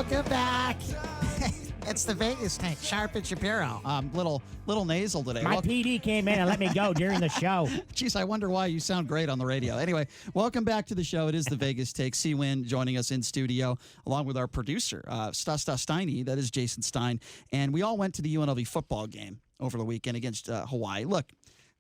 Welcome back. It's the Vegas tank, Sharp and Shapiro. Little nasal today. My PD came in and let me go during the show. Jeez, I wonder why you sound great on the radio. Anyway, welcome back to the show. It is the Vegas Take. C-Win joining us in studio, along with our producer, Steiny. That is Jason Stein. And we all went to the UNLV football game over the weekend against Hawaii. Look,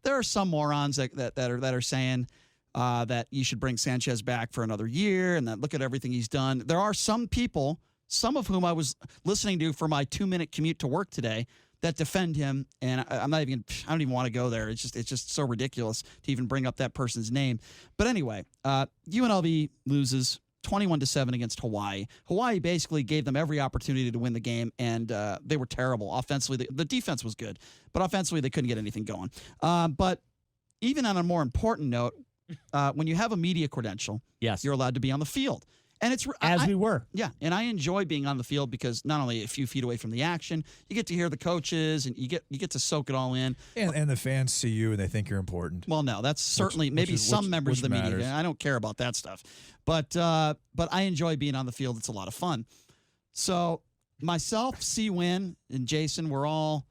there are some morons that are saying that you should bring Sanchez back for another year and that look at everything he's done. There are some people, some of whom I was listening to for my 2-minute commute to work today, that defend him, and I don't even want to go there. It's just so ridiculous to even bring up that person's name. But anyway, UNLV loses 21-7 against Hawaii. Hawaii basically gave them every opportunity to win the game, and they were terrible offensively. The defense was good, but offensively they couldn't get anything going. But even on a more important note, when you have a media credential, yes, you're allowed to be on the field. And it's we were. Yeah, and I enjoy being on the field because not only a few feet away from the action, you get to hear the coaches and you get to soak it all in. And the fans see you and they think you're important. Well, no, that's certainly maybe some members of the media. I don't care about that stuff. But I enjoy being on the field. It's a lot of fun. So myself, C-Win, and Jason were all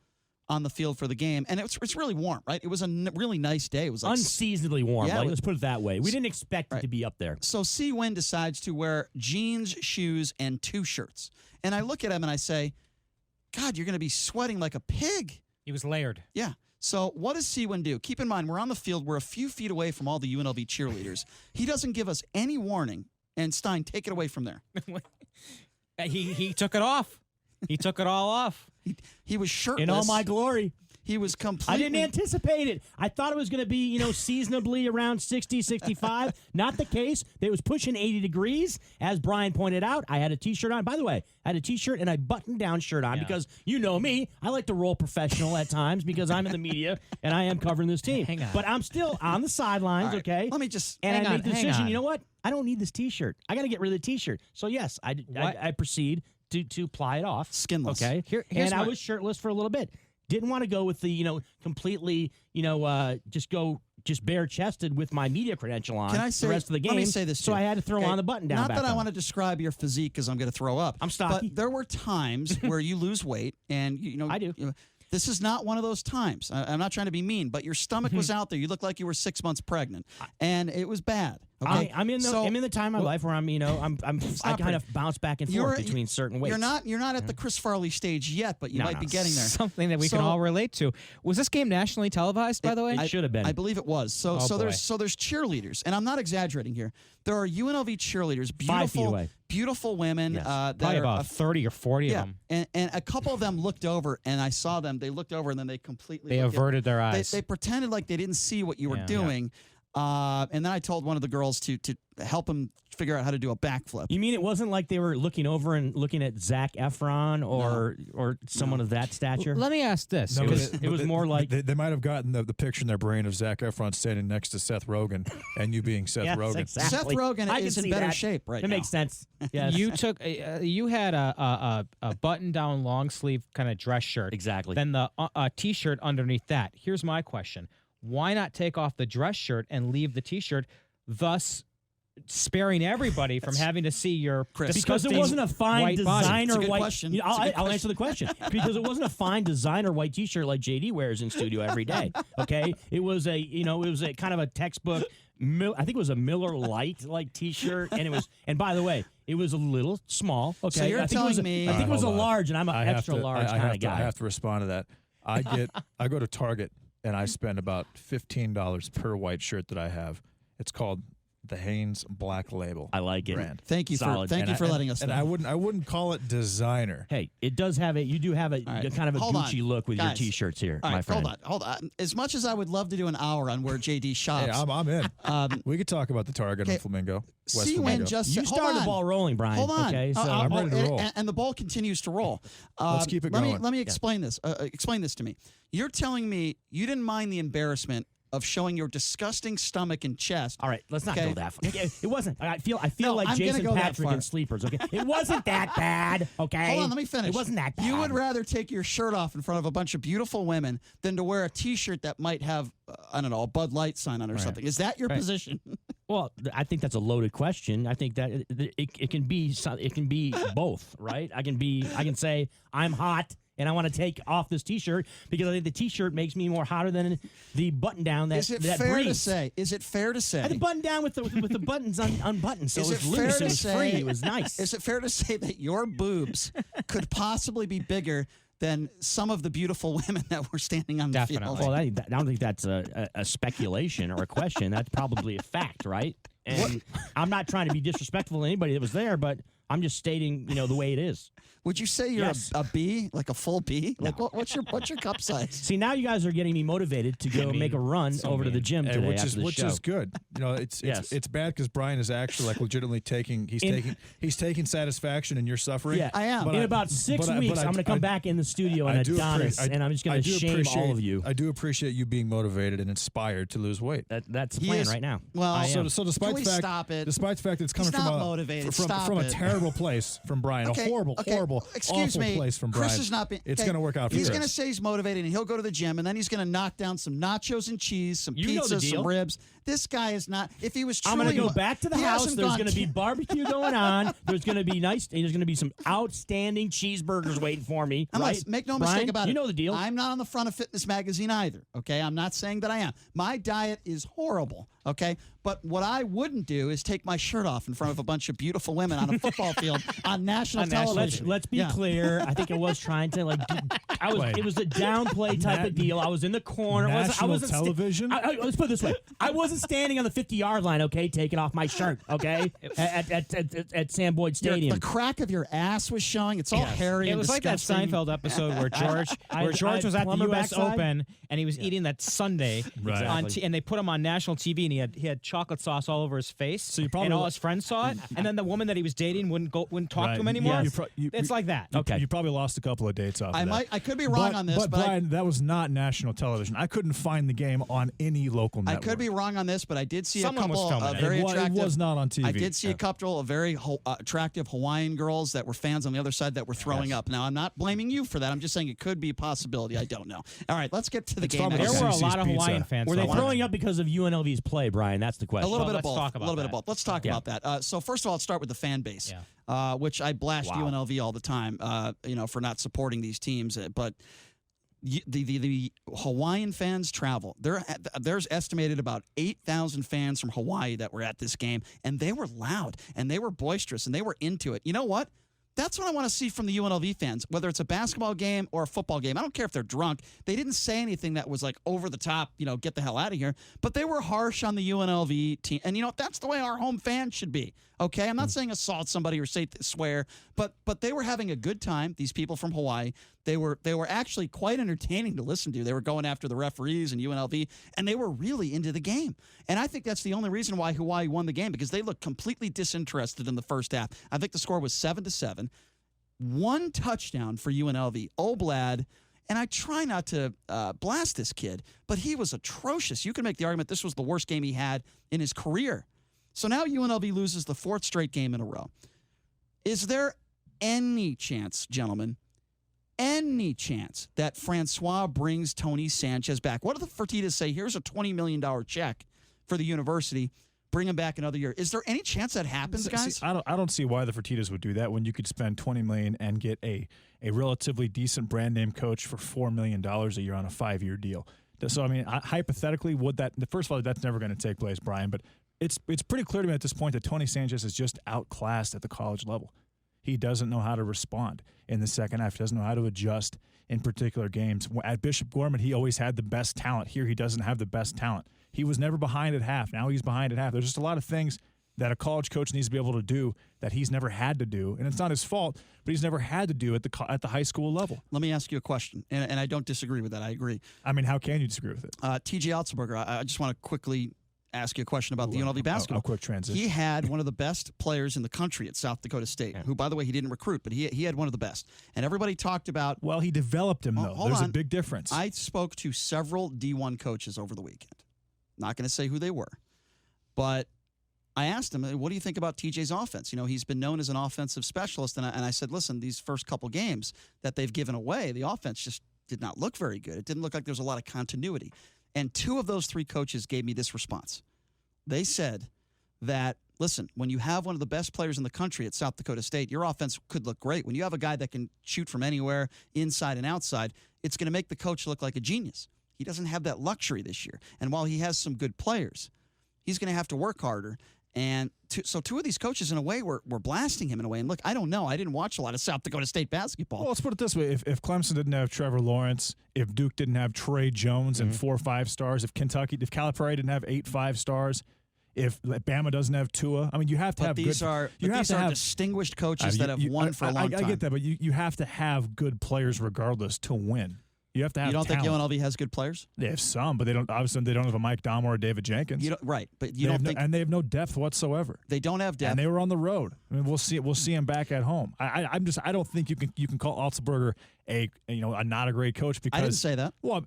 on the field for the game, and it's really warm, right? It was a really nice day. It was like unseasonably warm. Yeah, let's put it that way. We didn't expect it to be up there. So C-Win decides to wear jeans, shoes, and 2 shirts. And I look at him and I say, God, you're going to be sweating like a pig. He was layered. Yeah. So what does C-Win do? Keep in mind, we're on the field. We're a few feet away from all the UNLV cheerleaders. He doesn't give us any warning. And Stein, take it away from there. He took it off. He took it all off. He was shirtless. In all my glory. He was completely... I didn't anticipate it. I thought it was going to be, seasonably around 60, 65. Not the case. It was pushing 80 degrees. As Brian pointed out, I had a T-shirt on. By the way, I had a T-shirt and a button-down shirt on because you know me. I like to roll professional at times because I'm in the media and I am covering this team. Hang on. But I'm still on the sidelines, right. okay? Let me just... And I made the decision, you know what? I don't need this T-shirt. I got to get rid of the T-shirt. So, yes, I proceed to ply it off. Skinless. Okay. Here's I was shirtless for a little bit. Didn't want to go with the, completely, just bare chested with my media credential on Can I say, the rest of the game. Let me say this so I had to throw on the button down. Not back that I on. want to describe your physique because I'm going to throw up. I'm stocky. But there were times where you lose weight and, I do. This is not one of those times. I'm not trying to be mean, but your stomach was out there. You looked like you were 6 months pregnant, and it was bad. Okay? I'm in the time of my life where I kind of bounce back and forth between certain weights. You're not at the Chris Farley stage yet, but you might be getting there. Something that we can all relate to. Was this game nationally televised, by the way? It should have been. I believe it was. So there's cheerleaders, and I'm not exaggerating here. There are UNLV cheerleaders, 5 feet away. Beautiful women. Yes. Probably about 30 or 40 of them. And a couple of them looked over, and I saw them. They looked over, and then they completely averted their eyes. They pretended like they didn't see what you were doing. And then I told one of the girls to help him figure out how to do a backflip. You mean it wasn't like they were looking over and looking at Zac Efron or someone of that stature? Let me ask this. No, it was more like... They might have gotten the picture in their brain of Zac Efron standing next to Seth Rogen and you being Seth Rogen. Exactly. Seth Rogen is in better shape right now. It makes sense. Yes. You had a button-down long-sleeve kind of dress shirt. Exactly. Then the T-shirt underneath that. Here's my question. Why not take off the dress shirt and leave the T-shirt, thus sparing everybody from having to see your because it wasn't a fine designer white question. I'll answer the question because it wasn't a fine designer white T-shirt like JD wears in studio every day. Okay, it was a kind of a textbook. I think it was a Miller Lite like T-shirt, and by the way, it was a little small. Okay, so you're telling me I think it was a large, and I'm an extra large kind of guy. I have to respond to that. I go to Target and I spend about $15 per white shirt that I have. It's called the Hanes Black Label. I like it. Brand. Thank you for letting us know. And I wouldn't call it designer. Hey, it does have you do have a kind of a Gucci look with your T-shirts here, my friend. Hold on. As much as I would love to do an hour on where JD shops, hey, I'm in. We could talk about the Target on Flamingo. West C-Win Flamingo. you started the ball rolling, Brian. Hold on. Okay, so I'm ready to roll. And the ball continues to roll. Let's keep it going. Let me explain this. Explain this to me. You're telling me you didn't mind the embarrassment of showing your disgusting stomach and chest. All right, let's not go that far. It wasn't. I feel No, like I'm Jason gonna go that Patrick far. in Sleepers. Okay, it wasn't that bad. Okay, Hold on, let me finish. It wasn't that bad. You would rather take your shirt off in front of a bunch of beautiful women than to wear a T-shirt that might have, I don't know, a Bud Light sign on or something. Is that your position? Well, I think that's a loaded question. I think that it can be both, right? I can say I'm hot and I want to take off this T-shirt because I think the T-shirt makes me more hotter than the button down that Is it that fair to breathes. say? Is it fair to say? I had the button down with the buttons unbuttoned, so Is it was it fair loose. to It was say- free. It was nice. Is it fair to say that your boobs could possibly be bigger than some of the beautiful women that were standing on the Definitely. field? Well, I don't think that's a speculation or a question. That's probably a fact, right? And I'm not trying to be disrespectful to anybody that was there, but I'm just stating, the way it is. Would you say you're Yes. a B, like a full B? Like what's your cup size? See, now you guys are getting me motivated to go make a run over to the gym Hey, today which after is the which show. is good. It's Yes. it's bad because Brian is actually like legitimately he's taking satisfaction in your suffering. Yeah, I am. In about 6 weeks, I'm going to come back in the studio and Adonis, and I'm just going to shame all of you. I do appreciate you being motivated and inspired to lose weight. That's the He plan is- right now. well, I so am. So despite Can we the fact, stop it? despite the fact that it's coming He's from not a motivated. from Stop a it. terrible place from Brian, Okay, a horrible, okay, horrible, excuse awful me. place from Chris Brian. is not being. It's okay, going to work out for He's Chris. going to say he's motivated, and he'll go to the gym, and then he's going to knock down some nachos and cheese, some You know the pizzas, deal. some ribs. This guy is not. If he was I'm truly, going to go back to the he house. hasn't There's gone going to be barbecue going on. There's going to be there's going to be some outstanding cheeseburgers waiting for me. And right? listen, make no Brian, mistake about it. You know the deal. I'm not on the front of Fitness Magazine either. Okay, I'm not saying that I am. My diet is horrible. Okay, but what I wouldn't do is take my shirt off in front of a bunch of beautiful women on a football field on national television. Let's be Yeah. clear. I think it was trying to it was a downplay type of deal. I was in the corner. I National wasn't television? let's put it this way. I wasn't standing on the 50-yard line, okay, taking off my shirt, okay, at Sam Boyd Stadium. The crack of your ass was showing. It's all hairy It and was like that disgusting. Seinfeld episode where George I was at the plumber U.S. backside. Open and he was eating that sundae Right. on Exactly. and they put him on national TV and he had chocolate sauce all over his face. So you probably and all wa- his friends saw it, and then the woman that he was dating wouldn't talk Right. to him anymore. Yes. It's like that. Okay. You probably lost a couple of dates off. of that. I could be wrong on this, but but Brian, that was not national television. I couldn't find the game on any local I network. could be wrong on this, but I did see Someone a was couple filming of it. very It attractive. was not on TV. I did see a couple of very attractive Hawaiian girls that were fans on the other side that were throwing up. Now, I'm not blaming you for that. I'm just saying it could be a possibility. I don't know. All right, let's get to the It's game. probably There Actually, were a Susie's lot of Pizza. Hawaiian fans. Were they though. throwing up because of UNLV's play, Brian? That's the a question. little bit Well, of let's both. talk A about little bit of that. both. Let's talk about that. So first of all, let's start with the fan base, Yeah. which I blast UNLV all the time, for not supporting these teams. But the Hawaiian fans travel. There's estimated about 8,000 fans from Hawaii that were at this game, and they were loud, and they were boisterous, and they were into it. You know what? That's what I want to see from the UNLV fans, whether it's a basketball game or a football game. I don't care if they're drunk. They didn't say anything that was like over the top, get the hell out of here. But they were harsh on the UNLV team. And, that's the way our home fans should be. Okay? I'm not saying assault somebody or swear, but they were having a good time, these people from Hawaii. They were actually quite entertaining to listen to. They were going after the referees and UNLV, and they were really into the game. And I think that's the only reason why Hawaii won the game, because they looked completely disinterested in the first half. I think the score was 7-7. One touchdown for UNLV. Oblad, and I try not to blast this kid, but he was atrocious. You can make the argument this was the worst game he had in his career. So now UNLV loses the fourth straight game in a row. Is there any chance, gentlemen, any chance that Francois brings Tony Sanchez back? What do the Fertittas say? Here's a $20 million check for the university. Bring him back another year. Is there any chance that happens, guys? See, I don't see why the Fertittas would do that when you could spend $20 million and get a relatively decent brand name coach for $4 million a year on a 5-year deal. So I mean, hypothetically, first of all, that's never going to take place, Brian. But it's pretty clear to me at this point that Tony Sanchez is just outclassed at the college level. He doesn't know how to respond in the second half. He doesn't know how to adjust in particular games. At Bishop Gorman, he always had the best talent. Here, he doesn't have the best talent. He was never behind at half. Now he's behind at half. There's just a lot of things that a college coach needs to be able to do that he's never had to do. And it's not his fault, but he's never had to do at the high school level. Let me ask you a question, and I don't disagree with that. I agree. I mean, how can you disagree with it? T.J. Altenberger, I just want to quickly ask you a question about the UNLV basketball. A quick transition. He had one of the best players in the country at South Dakota State, who, by the way, he didn't recruit, but he had one of the best. And everybody talked about... Well, he developed him, though. Hold There's on. a big difference. I spoke to several D1 coaches over the weekend. Not going to say who they were. But I asked him, what do you think about TJ's offense? He's been known as an offensive specialist. And I said, listen, these first couple games that they've given away, the offense just did not look very good. It didn't look like there was a lot of continuity. And 2 of those 3 coaches gave me this response. They said that, listen, when you have one of the best players in the country at South Dakota State, your offense could look great. When you have a guy that can shoot from anywhere, inside and outside, it's going to make the coach look like a genius. He doesn't have that luxury this year. And while he has some good players, he's going to have to work harder. And so two of these coaches, in a way, were blasting him in a way. And look, I don't know. I didn't watch a lot of South Dakota State basketball. Well, let's put it this way. If Clemson didn't have Trevor Lawrence, if Duke didn't have Trey Jones and 4 5-stars, if Calipari didn't have 8 5-stars, if Bama doesn't have Tua, I mean, you have to have these good. are you have these to are have distinguished coaches that have won for a long time. I get that, but you have to have good players regardless to win. You have to have. You don't talent. think UNLV has good players? They have some, but they don't. Obviously, they don't have a Mike Dahmer or David Jenkins. Right, but you don't think and they have no depth whatsoever. They don't have depth. And they were on the road. I mean, we'll see them back at home. I don't think you can call Altsberger a not a great coach because I didn't say that. Well,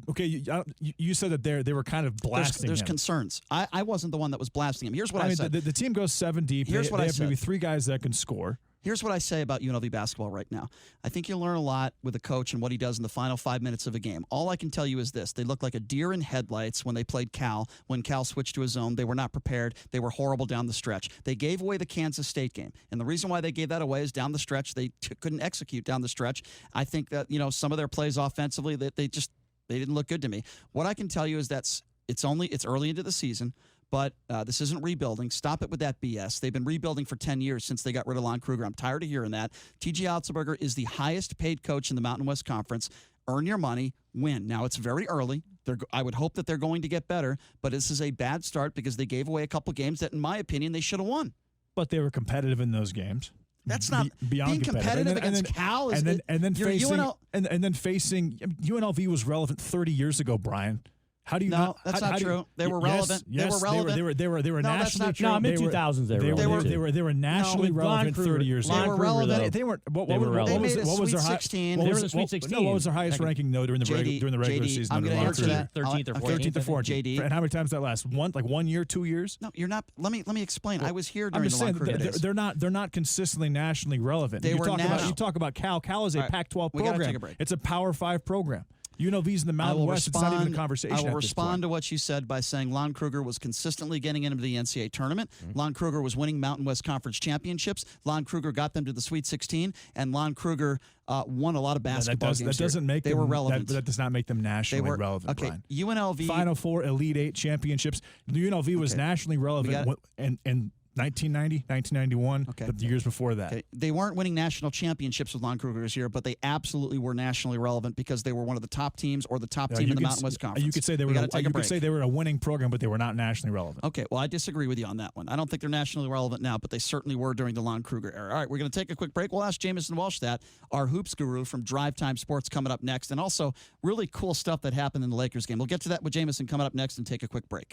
okay, you said that they were kind of blasting There's him. concerns. I wasn't the one that was blasting him. Here's what I said. The team goes 7 deep. Here's what they I have said. maybe 3 guys that can score. Here's what I say about UNLV basketball right now. I think you'll learn a lot with a coach and what he does in the final 5 minutes of a game. All I can tell you is this. They look like a deer in headlights when they played Cal. When Cal switched to his zone, they were not prepared. They were horrible down the stretch. They gave away the Kansas State game. And the reason why they gave that away is down the stretch. They couldn't execute down the stretch. I think that, some of their plays offensively, they didn't look good to me. What I can tell you is it's early into the season. But this isn't rebuilding. Stop it with that BS. They've been rebuilding for 10 years since they got rid of Lon Kruger. I'm tired of hearing that. T.J. Altsberger is the highest paid coach in the Mountain West Conference. Earn your money, win. Now, it's very early. I would hope that they're going to get better, but this is a bad start because they gave away a couple games that, in my opinion, they should have won. But they were competitive in those games. That's not beyond being competitive against Cal. And then facing UNLV was relevant 30 years ago, Brian. How do you No, that's not true. They were relevant. Yes, they were relevant. They were No, that's nationally. not true. No, mid-2000s They were nationally No, with relevant Lon Kruger. 30 years Lon ago. They were Kruger, relevant. though. They weren't. What They were was relevant. They made a what was Sweet their high? 16. What They was were the Sweet 16. No, what was their highest Second. ranking though during the regular JD, season? I'm going to answer that. 13th or 13th or 14th. JD. And how many times did that last? 1 year, 2 years? No, you're not. Let me explain. I was here I'm during just the Lon saying Kruger days. they're not consistently nationally relevant. They were national. You talk about Cal. Cal is a All right, Pac-12 we gotta program. take a break. It's a Power 5 program. UNLV's in the Mountain West. It's not even a conversation. I will at this respond point. to what you said by saying Lon Kruger was consistently getting into the NCAA tournament. Lon Kruger was winning Mountain West Conference championships. Lon Kruger got them to the Sweet 16, and Lon Kruger won a lot of basketball games. That doesn't make they them were relevant. That does not make them nationally relevant. Okay, Brian. UNLV Final 4, Elite 8 championships. The UNLV was nationally relevant in 1990, 1991, the years before that. Okay. They weren't winning national championships with Lon Kruger this year, but they absolutely were nationally relevant because they were one of the top teams or the top team in the Mountain West Conference. You could say they were a winning program, but they were not nationally relevant. Okay, well, I disagree with you on that one. I don't think they're nationally relevant now, but they certainly were during the Lon Kruger era. All right, we're going to take a quick break. We'll ask Jamison Walsh that, our hoops guru from Drive Time Sports, coming up next, and also really cool stuff that happened in the Lakers game. We'll get to that with Jamison coming up next and take a quick break.